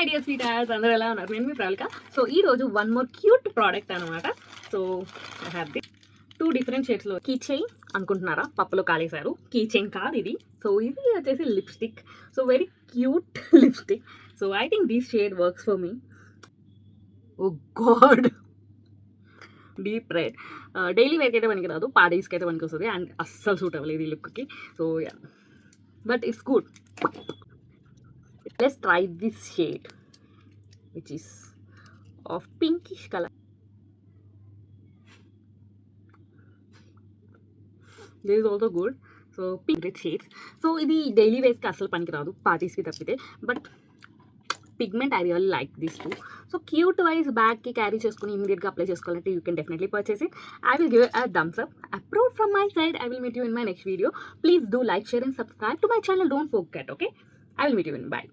Hi dear sweet ads, అందరూ ఎలా ఉన్నారు? నేను మీ ప్రవళిక. సో ఈరోజు వన్ మోర్ క్యూట్ ప్రోడక్ట్ అనమాట. So I have the 2 different షేడ్స్లో కీ చైన్ అనుకుంటున్నారా? పప్పులో కాలేశారు. కీ చైన్ కాదు ఇది. సో ఇది వచ్చేసి lipstick. So very cute lipstick. So I think this shade works for me. Oh God, deep red. Daily వేర్కి అయితే పనికి రాదు, పార్టీస్కి అయితే పనికి వస్తుంది. అండ్ అస్సలు సూట్ అవ్వలేదు ఈ లుక్కి. So yeah, but it's good. Let's try this shade, which is of pinkish color. This is also good. So pink red shades. So ఇది డైలీ వేస్కి అసలు పనికి రాదు, పార్టీస్కి తప్పితే. But pigment I really like this too. So cute wise బ్యాగ్కి carry చేసుకుని ఇమీడియట్గా అప్లై చేసుకోవాలంటే you can definitely purchase it. I will give a thumbs up. Approve from my side. I will meet you in my next video. Please do like, share and subscribe to my channel. Don't forget, okay? I will meet you in bye.